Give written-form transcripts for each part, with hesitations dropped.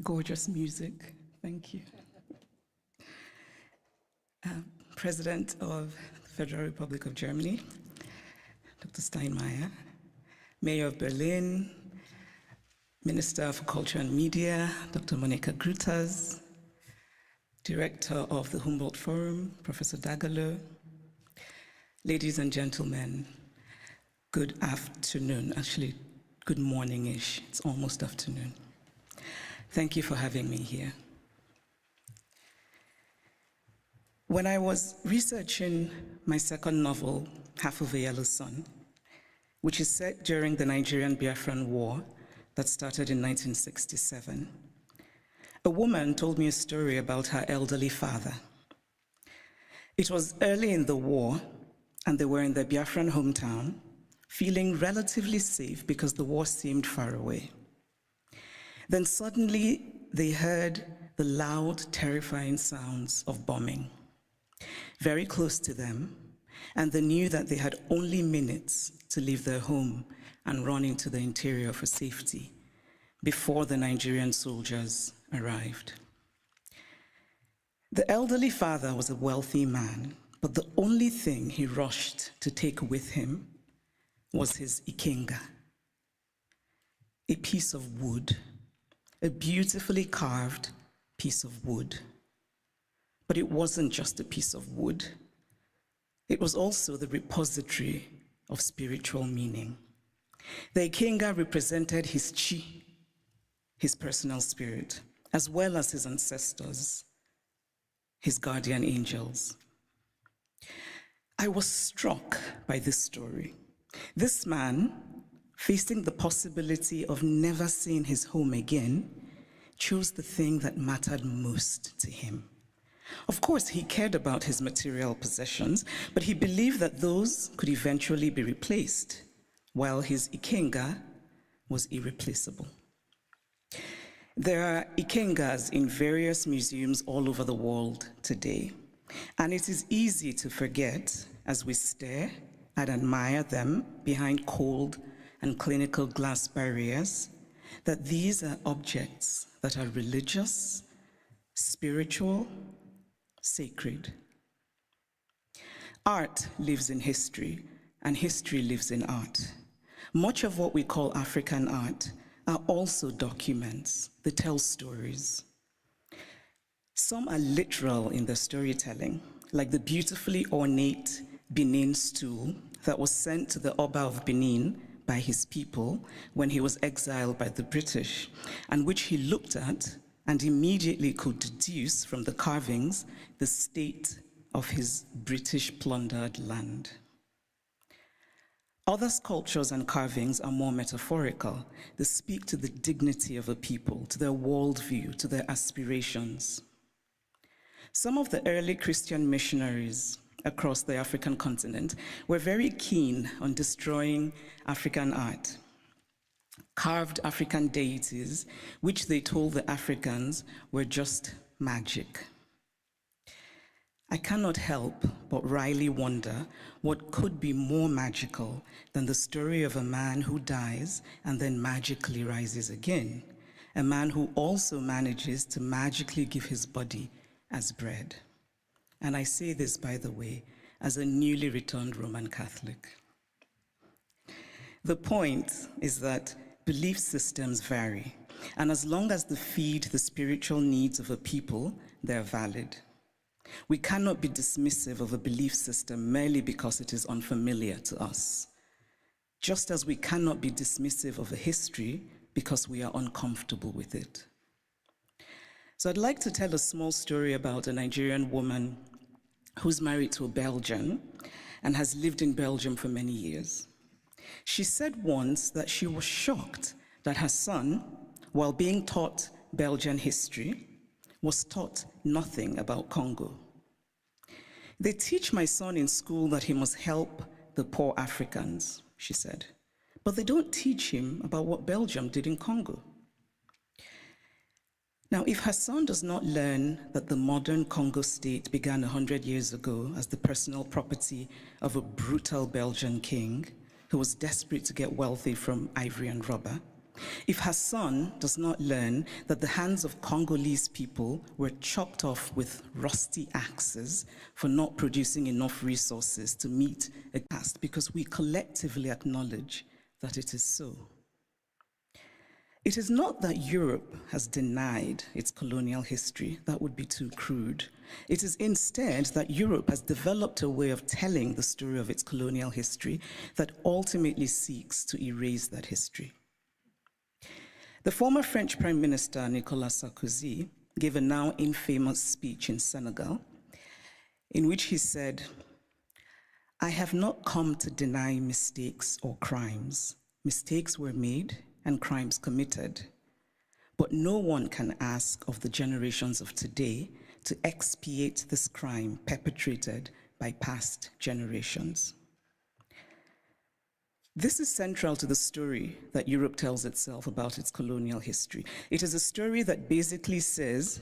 Gorgeous music, thank you. President of the Federal Republic of Germany, Dr. Steinmeier, Mayor of Berlin, Minister for Culture and Media, Dr. Monica Grütters, Director of the Humboldt Forum, Professor Dagalo, ladies and gentlemen, good afternoon, actually good morning-ish, it's almost afternoon. Thank you for having me here. When I was researching my second novel, Half of a Yellow Sun, which is set during the Nigerian Biafran War that started in 1967, a woman told me a story about her elderly father. It was early in the war, and they were in their Biafran hometown, feeling relatively safe because the war seemed far away. Then suddenly they heard the loud, terrifying sounds of bombing very close to them, and they knew that they had only minutes to leave their home and run into the interior for safety before the Nigerian soldiers arrived. The elderly father was a wealthy man, but the only thing he rushed to take with him was his ikenga, a piece of wood, a beautifully carved piece of wood. But it wasn't just a piece of wood. It was also the repository of spiritual meaning. The ikenga represented his chi, his personal spirit, as well as his ancestors, his guardian angels. I was struck by this story. This man, facing the possibility of never seeing his home again, chose the thing that mattered most to him. Of course, he cared about his material possessions, but he believed that those could eventually be replaced, while his ikenga was irreplaceable. There are ikengas in various museums all over the world today, and it is easy to forget as we stare and admire them behind cold and clinical glass barriers that these are objects that are religious, spiritual, sacred. Art lives in history, and history lives in art. Much of what we call African art are also documents. They tell stories. Some are literal in their storytelling, like the beautifully ornate Benin stool that was sent to the Oba of Benin by his people when he was exiled by the British, and which he looked at and immediately could deduce from the carvings the state of his British plundered land. Other sculptures and carvings are more metaphorical. They speak to the dignity of a people, to their worldview, to their aspirations. Some of the early Christian missionaries across the African continent were very keen on destroying African art. Carved African deities, which they told the Africans were just magic. I cannot help but wryly wonder what could be more magical than the story of a man who dies and then magically rises again, a man who also manages to magically give his body as bread. And I say this, by the way, as a newly returned Roman Catholic. The point is that belief systems vary, and as long as they feed the spiritual needs of a people, they're valid. We cannot be dismissive of a belief system merely because it is unfamiliar to us, just as we cannot be dismissive of a history because we are uncomfortable with it. So I'd like to tell a small story about a Nigerian woman who's married to a Belgian and has lived in Belgium for many years. She said once that she was shocked that her son, while being taught Belgian history, was taught nothing about Congo. They teach my son in school that he must help the poor Africans, she said, but they don't teach him about what Belgium did in Congo. Now, if her son does not learn that the modern Congo state began 100 years ago as the personal property of a brutal Belgian king who was desperate to get wealthy from ivory and rubber, If her son does not learn that the hands of Congolese people were chopped off with rusty axes for not producing enough resources to meet a task, because we collectively acknowledge that it is so. It is not that Europe has denied its colonial history. That would be too crude. It is instead that Europe has developed a way of telling the story of its colonial history that ultimately seeks to erase that history. The former French Prime Minister, Nicolas Sarkozy, gave a now infamous speech in Senegal in which he said, "I have not come to deny mistakes or crimes. Mistakes were made and crimes committed, but no one can ask of the generations of today to expiate this crime perpetrated by past generations." This is central to the story that Europe tells itself about its colonial history. It is a story that basically says,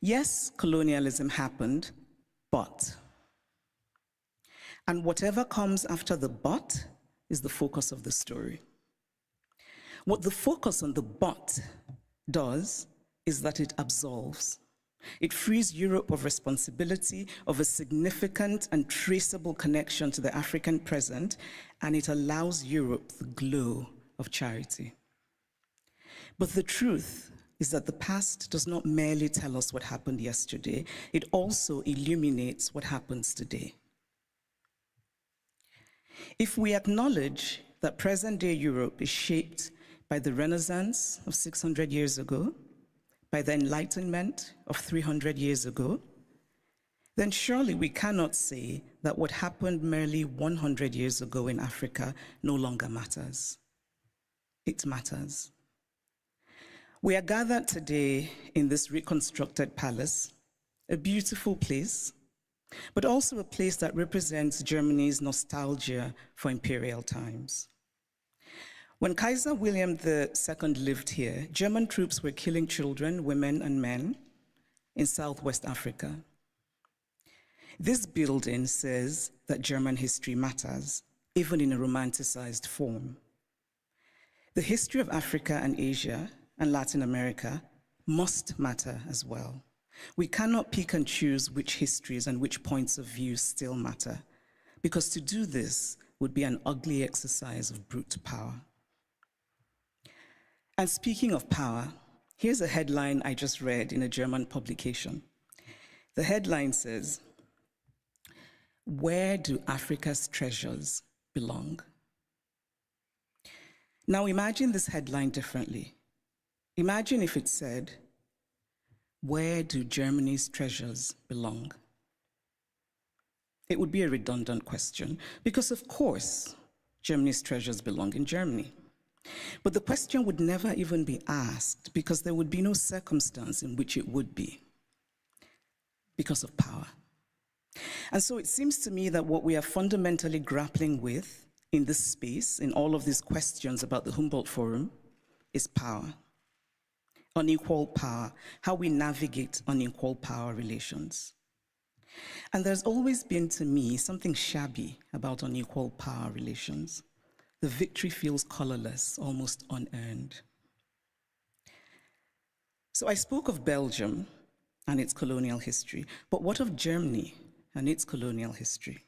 yes, colonialism happened, but. And whatever comes after the but is the focus of the story. What the focus on the but does is that it absolves. It frees Europe of responsibility, of a significant and traceable connection to the African present, and it allows Europe the glow of charity. But the truth is that the past does not merely tell us what happened yesterday, it also illuminates what happens today. If we acknowledge that present-day Europe is shaped by the Renaissance of 600 years ago, by the Enlightenment of 300 years ago, then surely we cannot say that what happened merely 100 years ago in Africa no longer matters. It matters. We are gathered today in this reconstructed palace, a beautiful place, but also a place that represents Germany's nostalgia for imperial times. When Kaiser William II lived here, German troops were killing children, women, and men in Southwest Africa. This building says that German history matters, even in a romanticized form. The history of Africa and Asia and Latin America must matter as well. We cannot pick and choose which histories and which points of view still matter, because to do this would be an ugly exercise of brute power. And speaking of power, here's a headline I just read in a German publication. The headline says, "Where do Africa's treasures belong?" Now imagine this headline differently. Imagine if it said, "Where do Germany's treasures belong?" It would be a redundant question, because of course, Germany's treasures belong in Germany. But the question would never even be asked, because there would be no circumstance in which it would be, because of power. And so it seems to me that what we are fundamentally grappling with in this space, in all of these questions about the Humboldt Forum, is power. Unequal power, how we navigate unequal power relations. And there's always been, to me, something shabby about unequal power relations. The victory feels colorless, almost unearned. So I spoke of Belgium and its colonial history, but what of Germany and its colonial history?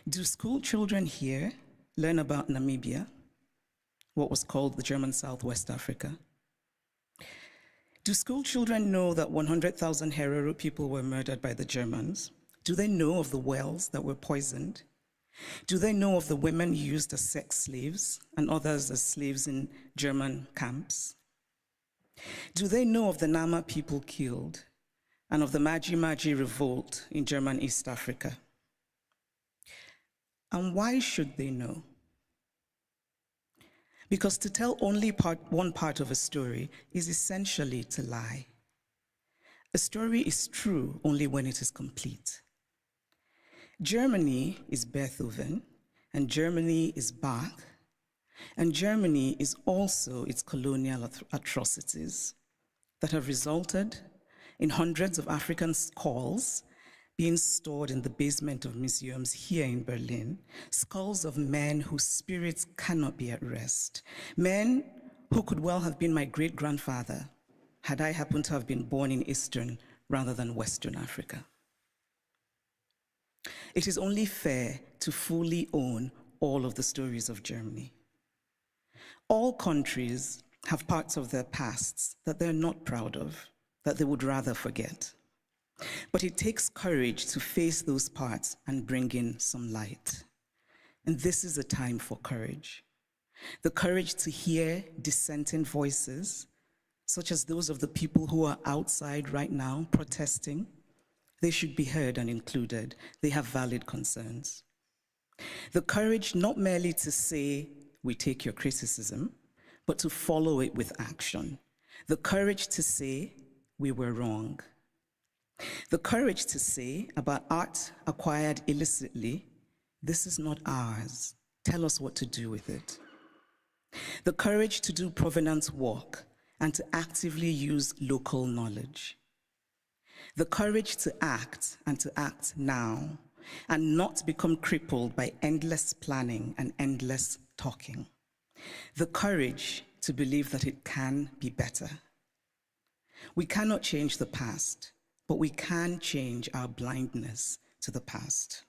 Do school children here learn about Namibia, what was called the German Southwest Africa? Do school children know that 100,000 Herero people were murdered by the Germans? Do they know of the wells that were poisoned? Do they know of the women used as sex slaves and others as slaves in German camps? Do they know of the Nama people killed and of the Maji Maji revolt in German East Africa? And why should they know? Because to tell only one part of a story is essentially to lie. A story is true only when it is complete. Germany is Beethoven, and Germany is Bach, and Germany is also its colonial atrocities that have resulted in hundreds of African skulls being stored in the basement of museums here in Berlin, skulls of men whose spirits cannot be at rest, men who could well have been my great-grandfather had I happened to have been born in Eastern rather than Western Africa. It is only fair to fully own all of the stories of Germany. All countries have parts of their pasts that they're not proud of, that they would rather forget. But it takes courage to face those parts and bring in some light. And this is a time for courage. The courage to hear dissenting voices, such as those of the people who are outside right now protesting. They should be heard and included. They have valid concerns. The courage not merely to say, we take your criticism, but to follow it with action. The courage to say, we were wrong. The courage to say about art acquired illicitly, this is not ours. Tell us what to do with it. The courage to do provenance work and to actively use local knowledge. The courage to act and to act now and not become crippled by endless planning and endless talking. The courage to believe that it can be better. We cannot change the past, but we can change our blindness to the past.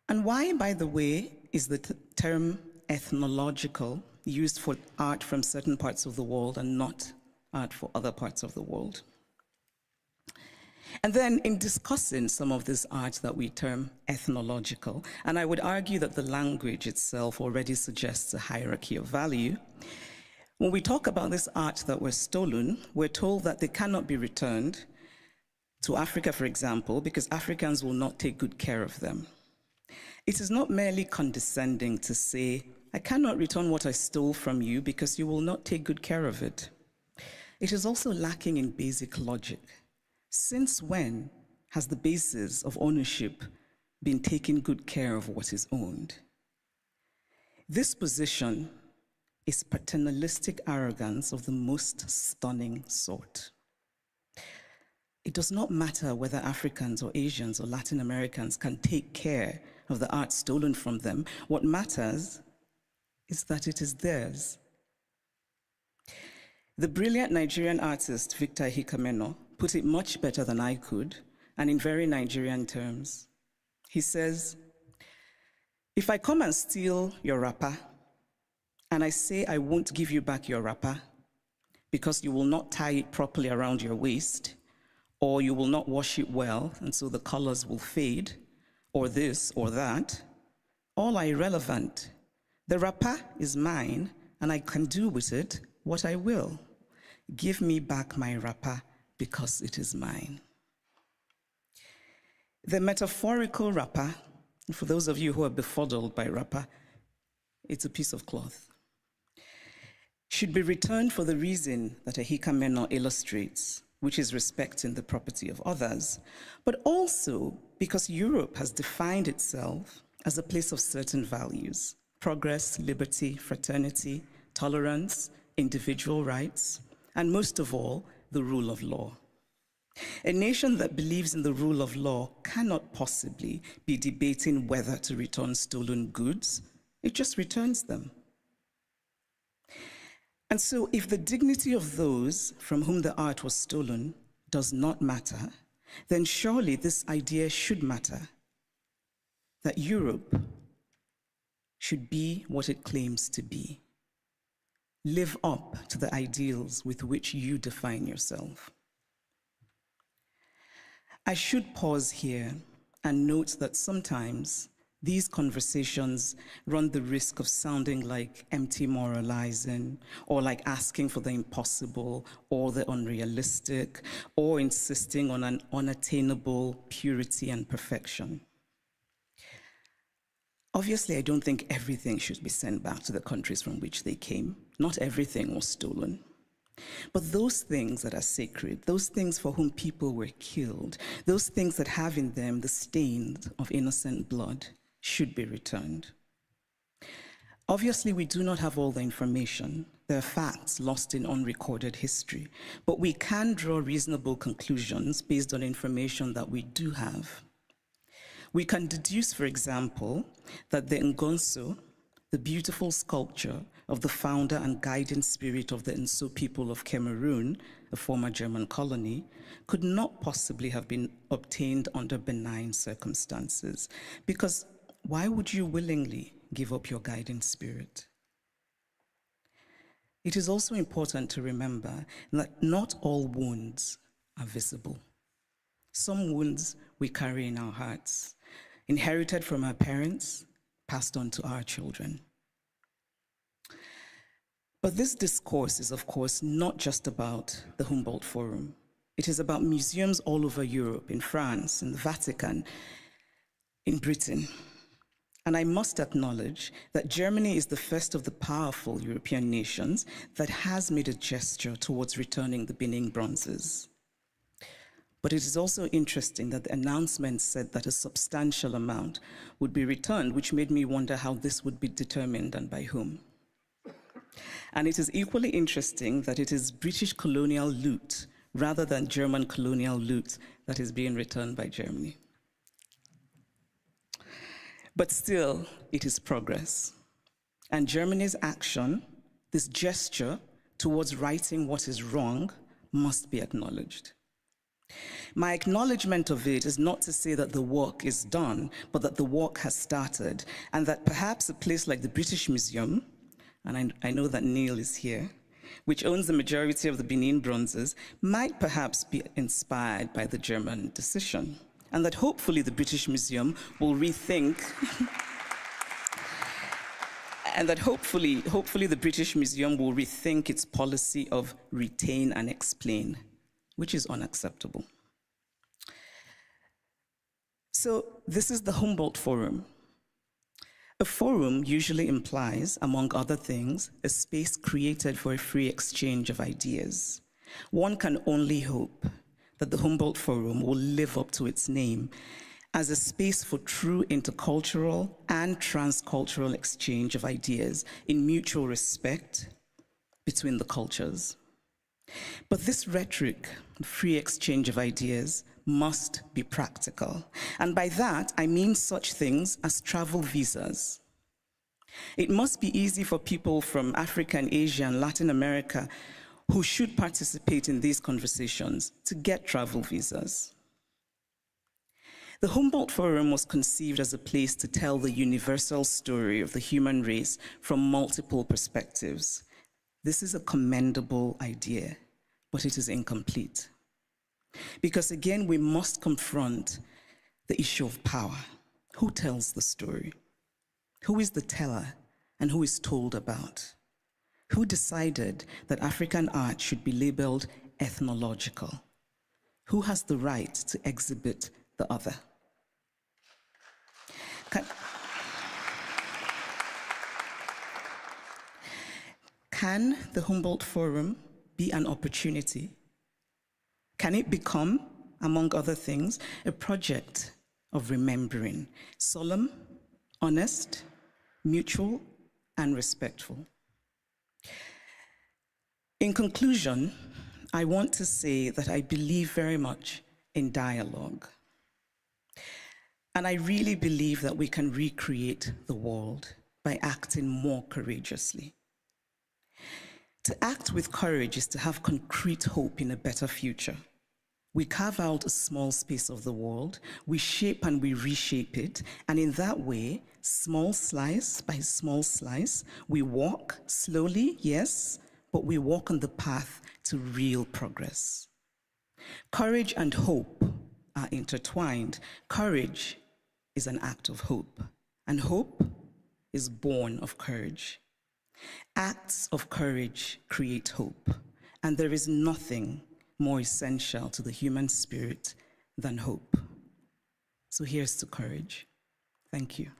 And why, by the way, is the term ethnological used for art from certain parts of the world and not art for other parts of the world? And then in discussing some of this art that we term ethnological, and I would argue that the language itself already suggests a hierarchy of value, when we talk about this art that was stolen, we're told that they cannot be returned to Africa, for example, because Africans will not take good care of them. It is not merely condescending to say, I cannot return what I stole from you because you will not take good care of it. It is also lacking in basic logic. Since when has the basis of ownership been taking good care of what is owned? This position is paternalistic arrogance of the most stunning sort. It does not matter whether Africans or Asians or Latin Americans can take care of the art stolen from them. What matters is that it is theirs. The brilliant Nigerian artist Victor Hikameno put it much better than I could, and in very Nigerian terms. He says, if I come and steal your wrapper, and I say I won't give you back your wrapper because you will not tie it properly around your waist, or you will not wash it well, and so the colors will fade, or this or that, all are irrelevant. The wrapper is mine, and I can do with it what I will. Give me back my wrapper because it is mine. The metaphorical wrapper, and for those of you who are befuddled by wrapper, it's a piece of cloth, should be returned for the reason that Hikameno illustrates, which is respecting the property of others, but also because Europe has defined itself as a place of certain values: progress, liberty, fraternity, tolerance, individual rights, and most of all, the rule of law. A nation that believes in the rule of law cannot possibly be debating whether to return stolen goods. It just returns them. And so if the dignity of those from whom the art was stolen does not matter, then surely this idea should matter, that Europe should be what it claims to be. Live up to the ideals with which you define yourself. I should pause here and note that sometimes these conversations run the risk of sounding like empty moralizing, or like asking for the impossible or the unrealistic, or insisting on an unattainable purity and perfection. Obviously, I don't think everything should be sent back to the countries from which they came. Not everything was stolen. But those things that are sacred, those things for whom people were killed, those things that have in them the stains of innocent blood, should be returned. Obviously, we do not have all the information. There are facts lost in unrecorded history, but we can draw reasonable conclusions based on information that we do have. We can deduce, for example, that the Ngonso, the beautiful sculpture of the founder and guiding spirit of the Nso people of Cameroon, a former German colony, could not possibly have been obtained under benign circumstances. Because why would you willingly give up your guiding spirit? It is also important to remember that not all wounds are visible. Some wounds we carry in our hearts, inherited from our parents, passed on to our children. But this discourse is, of course, not just about the Humboldt Forum. It is about museums all over Europe, in France, in the Vatican, in Britain. And I must acknowledge that Germany is the first of the powerful European nations that has made a gesture towards returning the Benin bronzes. But it is also interesting that the announcement said that a substantial amount would be returned, which made me wonder how this would be determined and by whom. And it is equally interesting that it is British colonial loot rather than German colonial loot that is being returned by Germany. But still, it is progress. And Germany's action, this gesture towards righting what is wrong, must be acknowledged. My acknowledgement of it is not to say that the work is done, but that the work has started, and that perhaps a place like the British Museum, and I know that Neil is here, which owns the majority of the Benin bronzes, might perhaps be inspired by the German decision, and that hopefully the British Museum will rethink, and that hopefully the British Museum will rethink its policy of retain and explain, which is unacceptable. So this is the Humboldt Forum. A forum usually implies, among other things, a space created for a free exchange of ideas. One can only hope that the Humboldt Forum will live up to its name as a space for true intercultural and transcultural exchange of ideas in mutual respect between the cultures. But this rhetoric, free exchange of ideas, must be practical. And by that, I mean such things as travel visas. It must be easy for people from Africa and Asia and Latin America who should participate in these conversations to get travel visas. The Humboldt Forum was conceived as a place to tell the universal story of the human race from multiple perspectives. This is a commendable idea, but it is incomplete. Because again, we must confront the issue of power. Who tells the story? Who is the teller and who is told about? Who decided that African art should be labeled ethnological? Who has the right to exhibit the other? Can the Humboldt Forum be an opportunity? Can it become, among other things, a project of remembering, solemn, honest, mutual, and respectful? In conclusion, I want to say that I believe very much in dialogue. And I really believe that we can recreate the world by acting more courageously. To act with courage is to have concrete hope in a better future. We carve out a small space of the world, we shape and we reshape it, and in that way, small slice by small slice, we walk slowly, yes, but we walk on the path to real progress. Courage and hope are intertwined. Courage is an act of hope, and hope is born of courage. Acts of courage create hope, and there is nothing more essential to the human spirit than hope. So here's to courage. Thank you.